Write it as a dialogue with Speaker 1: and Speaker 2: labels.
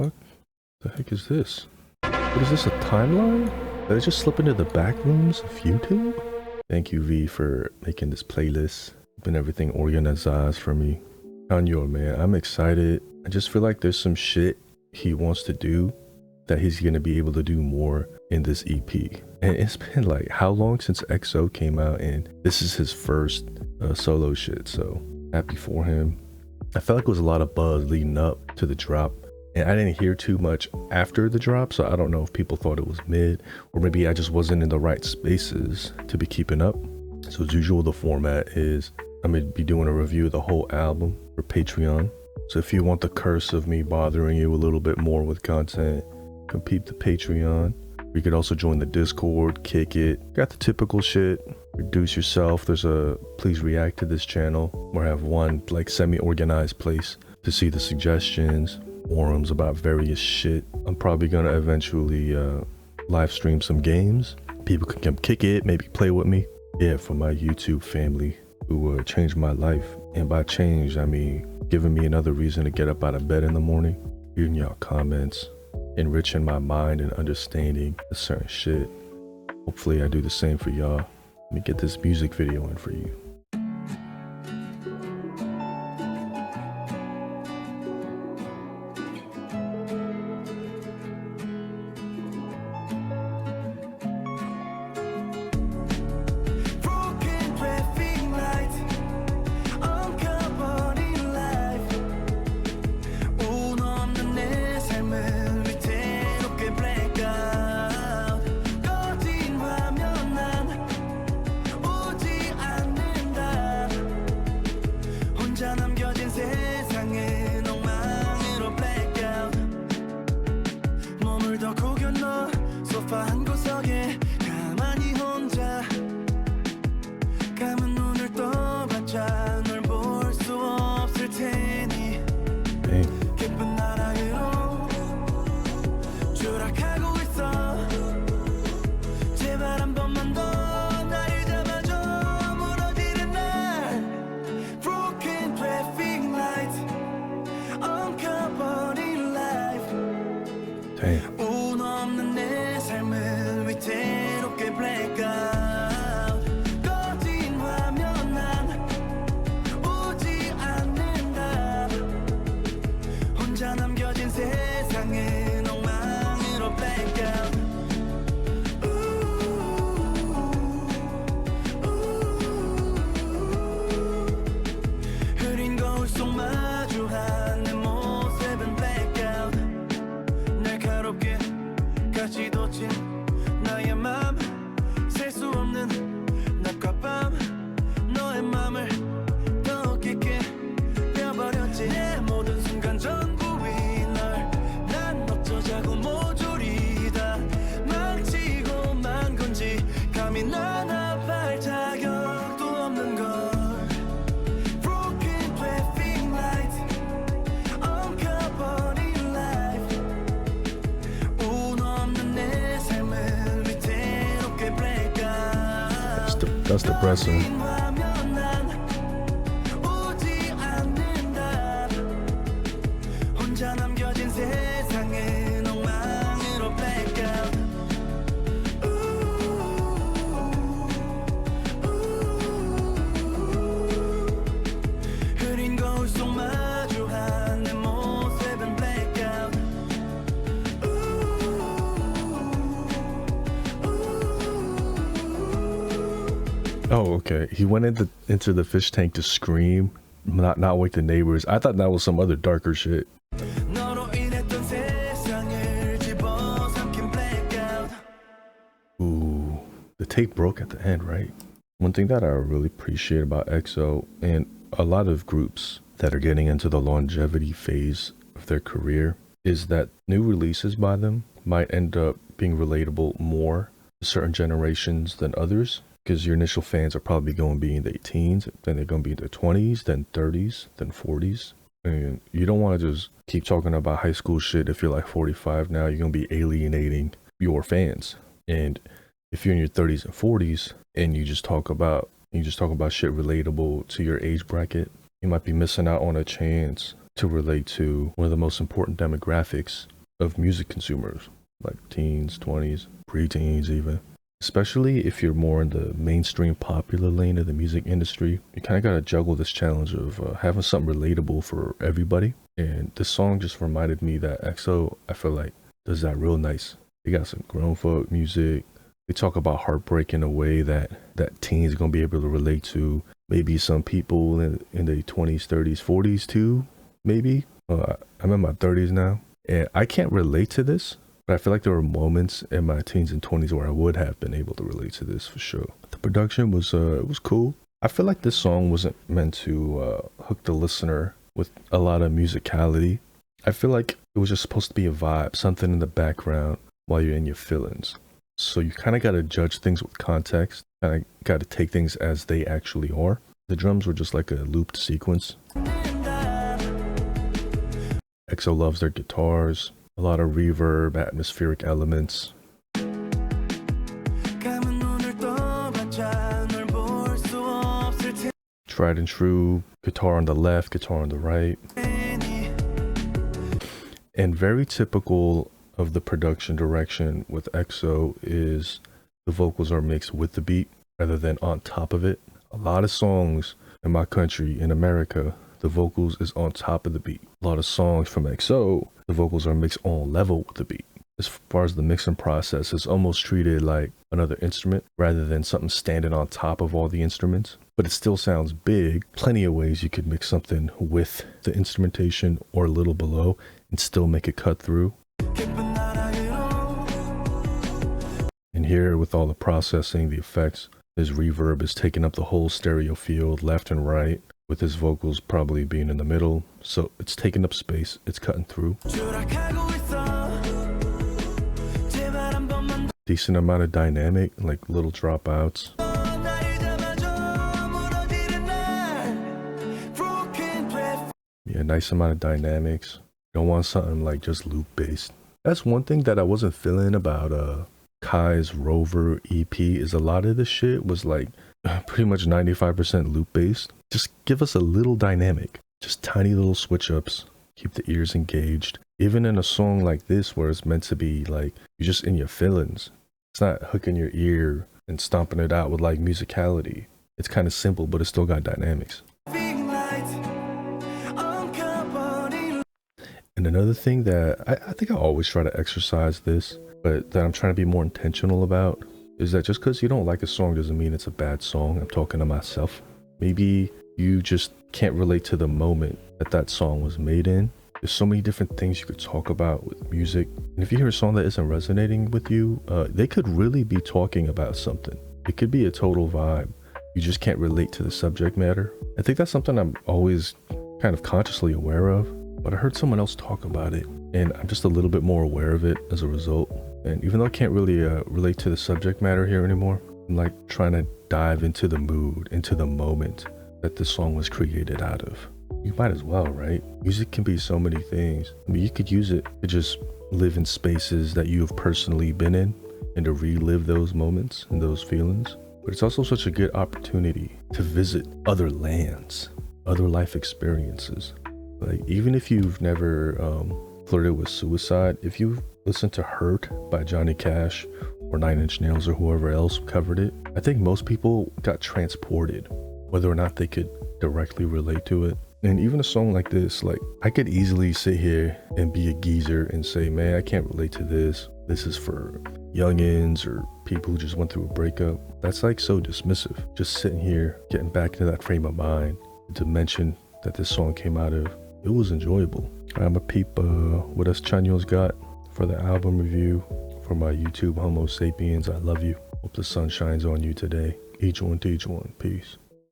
Speaker 1: fuck? The heck is this? What is this, a timeline? Did I just slip into the back rooms of YouTube? Thank you, V, for making this playlist. Keeping everything organized for me. Chanyeol, man, I'm excited. I just feel like there's some shit he wants to do that he's gonna be able to do more in this EP. And it's been like, how long since EXO came out, and this is his first solo shit, so happy for him. I felt like it was a lot of buzz leading up to the drop, and I didn't hear too much after the drop, so I don't know if people thought it was mid, or maybe I just wasn't in the right spaces to be keeping up. So as usual, the format is I'm gonna be doing a review of the whole album for Patreon. So if you want the curse of me bothering you a little bit more with content, come peep the Patreon. You could also join the Discord, kick it. Got the typical shit. Reduce yourself. There's a please react to this channel where I have one like semi-organized place to see the suggestions, forums about various shit. I'm probably gonna eventually live stream some games. People can come kick it, maybe play with me. Yeah, for my YouTube family who changed my life. And by change, I mean giving me another reason to get up out of bed in the morning, reading y'all comments, enriching my mind and understanding a certain shit. Hopefully I do the same for y'all. Let me get this music video in for you.
Speaker 2: 남겨진 세상은 엉망으로 black out 몸을 더 구겨 넣어 소파 한 구석에 가만히 혼자 감은 눈을 떠봤자 널 볼 수 없을 테니 깊은 나락으로 추락하고 있어 제발 한 번만 더 나를 잡아줘 무너지는 날 broken traffic lights 엉켜버린 life 운 없는 내 삶을 위태롭게 black out 꺼진 화면 난 오지 않는다 혼자 남겨진 세상은 엉망으로 black out 흐린 거울 속 마주한 내 모습은 black out 날카롭게 가시돋친 나의 맘 셀 수 없는 낮과 밤 너의 맘을 더 깊게 펴버렸지 내 모든 순간 전부인 널 난 어쩌자고 모조리 다 망치고만 건지 감히 난 아파할 자격도 없는 걸 broken traffic lights 엉켜버린 life 운 없는 내 삶을 위태롭게 black out
Speaker 1: That's depressing.
Speaker 2: 화면 난 오지 않는다 혼자 남겨진 세상은 엉망으로 black out 흐린 거울 속 마주한 내 모습은 black out
Speaker 1: Oh, okay. He went into the fish tank to scream, not wake the neighbors. I thought that was some other darker shit.
Speaker 2: 너로 인했던 세상을 집어삼킨 black out
Speaker 1: Ooh, the tape broke at the end, right? One thing that I really appreciate about EXO and a lot of groups that are getting into the longevity phase of their career is that new releases by them might end up being relatable more to certain generations than others, because your initial fans are probably going to be in their teens, then they're going to be in their 20s, then 30s, then 40s. And you don't want to just keep talking about high school shit if you're like 45 now. You're going to be alienating your fans. And if you're in your 30s and 40s and you just talk about shit relatable to your age bracket, you might be missing out on a chance to relate to one of the most important demographics of music consumers, like teens, 20s, preteens even. Especially if you're more in the mainstream popular lane of the music industry, you kind of got to juggle this challenge of having something relatable for everybody. And this song just reminded me that EXO, I feel like, does that real nice. They got some grown folk music. They talk about heartbreak in a way that teens are going to be able to relate to. Maybe some people in their 20s, 30s, 40s too, maybe. I'm in my 30s now, and I can't relate to this. But I feel like there were moments in my teens and 20s where I would have been able to relate to this for sure. The production was it was cool. I feel like this song wasn't meant to hook the listener with a lot of musicality. I feel like it was just supposed to be a vibe, something in the background while you're in your feelings. So you kind of got to judge things with context. Kind of got to take things as they actually are. The drums were just like a looped sequence. EXO loves their guitars. A lot of reverb, atmospheric elements. Tried and true, guitar on the left, guitar on the right. And very typical of the production direction with EXO is the vocals are mixed with the beat rather than on top of it. A lot of songs in my country, in America, the vocals is on top of the beat. A lot of songs from EXO, the vocals are mixed on level with the beat. As far as the mixing process, it's almost treated like another instrument rather than something standing on top of all the instruments. But it still sounds big. Plenty of ways you could mix something with the instrumentation or a little below and still make it cut through. And here with all the processing, the effects, his reverb is taking up the whole stereo field left and right, with his vocals probably being in the middle. So it's taking up space, it's cutting through. Decent amount of dynamic, like little dropouts. Yeah, nice amount of dynamics. You don't want something like just loop based. That's one thing that I wasn't feeling about Kai's Rover EP is a lot of the shit was like pretty much 95% loop based. Just give us a little dynamic, just tiny little switch ups, keep the ears engaged. Even in a song like this where it's meant to be like you're just in your feelings, it's not hooking your ear and stomping it out with like musicality. It's kind of simple, but it's still got dynamics. And another thing that I think I always try to exercise this, but that I'm trying to be more intentional about, is that just because you don't like a song doesn't mean it's a bad song. I'm talking to myself. Maybe you just can't relate to the moment that that song was made in. There's so many different things you could talk about with music. And if you hear a song that isn't resonating with you, they could really be talking about something. It could be a total vibe. You just can't relate to the subject matter. I think that's something I'm always kind of consciously aware of. But I heard someone else talk about it, and I'm just a little bit more aware of it as a result. And even though I can't really relate to the subject matter here anymore, I'm like trying to dive into the mood, into the moment that this song was created out of. You might as well, right? Music can be so many things. I mean, you could use it to just live in spaces that you have personally been in and to relive those moments and those feelings. But it's also such a good opportunity to visit other lands, other life experiences. Like, even if you've never flirted with suicide, if you listen to Hurt by Johnny Cash or 9 Inch Nails or whoever else covered it, I think most people got transported, whether or not they could directly relate to it. And even a song like this, like, I could easily sit here and be a geezer and say, man, I can't relate to this. This is for youngins or people who just went through a breakup. That's like so dismissive. Just sitting here, getting back into that frame of mind, the dimension that this song came out of. It was enjoyable. I'm a peep what else Chanyeol's got for the album review for my YouTube Homo Sapiens. I love you. Hope the sun shines on you today. Each one to each one. Peace.